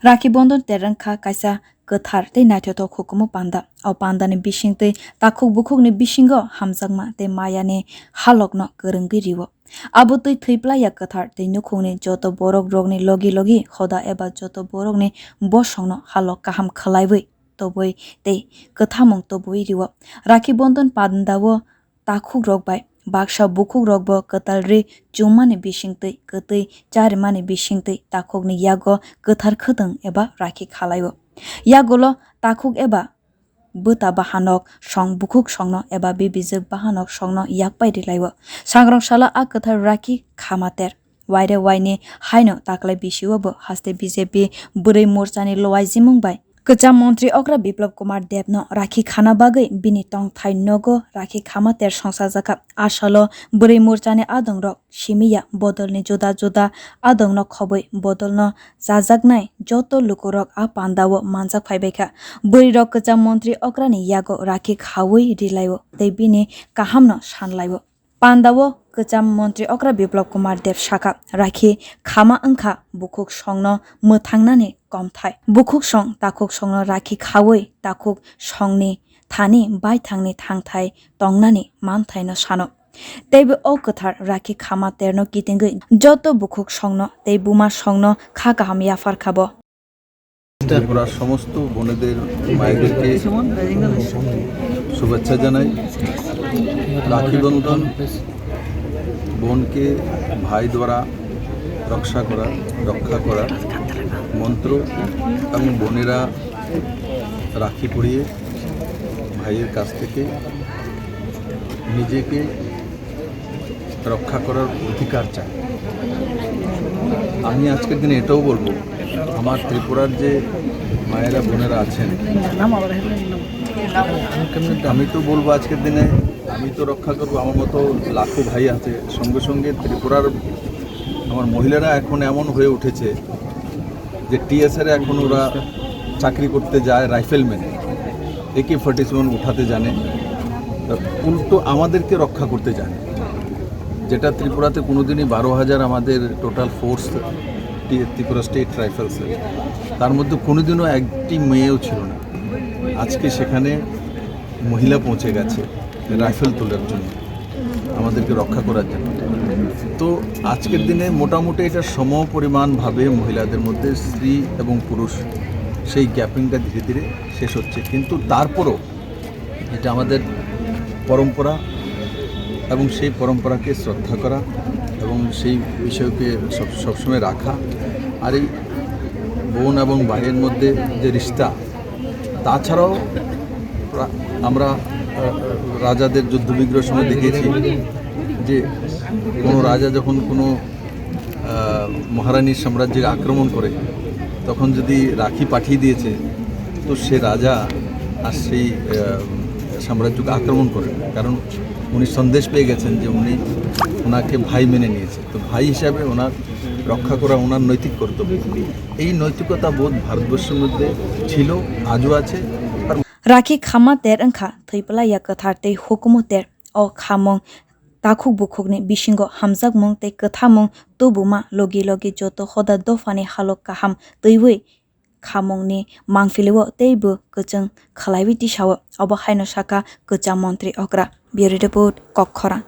Rakhi bondon terangkha kaisa gothar tei naithotok hukumu panda o pandani bising tei takhuk bukhuk ni bisingo hamjakma tei mayani halokno kwrwngwi riwo abo tui theiplaya gothar tei nukhungni joto borok rokni logi logi khoda eba joto borokni bosongno halok kaham khlaiwi tobui tei kwthamung tobui riwo Rakhi bondon pandao takhuk rok bai baksa bukhuk rok bo katalri chungmani bisingtui kwtui charimani bisingtui takhukni yago kwthar khwtwng eba rakhi khalaio yagolo takhuk eba buta bahanok song bukhuk songno eba bibijak bahanok songno yakpai rilaio sangrong sala a kwthar rakhi khamater waire waini haino taklai bisio bo haste BJP burui morchani lowai jimung bai Kacham Mantri Okra Biplab Kumar Debno Rakhi Khana Bagai Bini Tong Thai Nogo Rakhi Khamater Songsajaka Ashalo Burui Morchani Adong Rok Shimiya Bodolni Joda Joda Adong no Khoboi Bodolno Jajaknai Joto Lukurok A Pandawo Manjak Phaibeka Burui Rok Kacham Mantri Okra ni Yago Rakhi Khawi Rilaiwo Tei Bini Kahamno Sanlaiwo Pandawo Kacham Mantri Okra Biplab Kumar Deb Shaka Rakhi Khama Angkha Bukhuk Songno Muthangnani Komthai Bukhuk Song Takhuk Songno Rakhi Khawoi Takhuk Songni Thani Bai Thangni Thangthai Tongnani Manthai no Sano Teibo o Kathar Rakhi Khama Terno Kitingui Joto Bukhuk Songno Tei Buma Songno Kha Kaham Yafar Khabo ত্রিপুরার সমস্ত বোনেদের মায়েদেরকে শুভেচ্ছা জানাই রাখি বন্ধন বোনকে ভাই দ্বারা রক্ষা করা মন্ত্র এবং বোনেরা রাখি পরিয়ে ভাইয়ের কাছ থেকে নিজেকে রক্ষা করার অধিকার চায় আমি আজকের দিনে এটাও বলবো আমার ত্রিপুরার যে মায়েরা বোনেরা আছেন আমি তো বলবো আজকের দিনে আমি তো রক্ষা করবো আমার মতো লাখো ভাই আছে সঙ্গে সঙ্গে ত্রিপুরার আমার মহিলারা এখন এমন হয়ে উঠেছে যে টিএসআরে এখন ওরা চাকরি করতে যায় রাইফেলম্যান AK-47 উঠাতে জানে উল্টো আমাদেরকে রক্ষা করতে জানে যেটা ত্রিপুরাতে কোনোদিনই 12,000 আমাদের টোটাল ফোর্স ত্রিপুরা স্টেট রাইফেলসের তার মধ্যে কোনোদিনও একটি মেয়েও ছিল না আজকে সেখানে মহিলা পৌঁছে গেছে রাইফেল তোলার জন্য আমাদেরকে রক্ষা করার জন্য তো আজকের দিনে মোটামুটি এটা সমপরিমাণভাবে মহিলাদের মধ্যে স্ত্রী এবং পুরুষ সেই গ্যাপিংটা ধীরে ধীরে শেষ হচ্ছে কিন্তু তারপরও এটা আমাদের পরম্পরা এবং সেই পরম্পরাকে শ্রদ্ধা করা এবং সেই বিষয়কে সবসময় রাখা আর এই বোন এবং ভাইয়ের মধ্যে যে রিশতা তাছাড়াও আমরা রাজাদের যুদ্ধবিগ্রহের সময় দেখেছি যে কোনো রাজা যখন কোনো মহারানীর সাম্রাজ্যে আক্রমণ করে তখন যদি রাখি পাঠিয়ে দিয়েছে তো সে রাজা আর সেই সাম্রাজ্যকে আক্রমণ করে কারণ উনি সন্দেশ পেয়ে গেছেন যে ওনাকে ভাই মেনে নিয়েছে তো ভাই হিসাবে ওনার রক্ষা করা ওনার নৈতিক কর্তব্য এই নৈতিকতা বোধ ভারতবর্ষের মধ্যে ছিল আজও আছে Rakhi Khama Ter Angkha Theiplaya Kathar Tei Hukumu Ter O Khamong Takhuk Bukhukni Bishingo Hamjakmung Tei Kathamung Tubuma Logi Logi Joto Khoda Dofani Halok Kaham Teiwi Khamongni Mangfiliwo Teibu Kachang Khalaiwi Tishawo Obo Haino Shaka Kacham Mantri Okra Bureau Report Kokkhora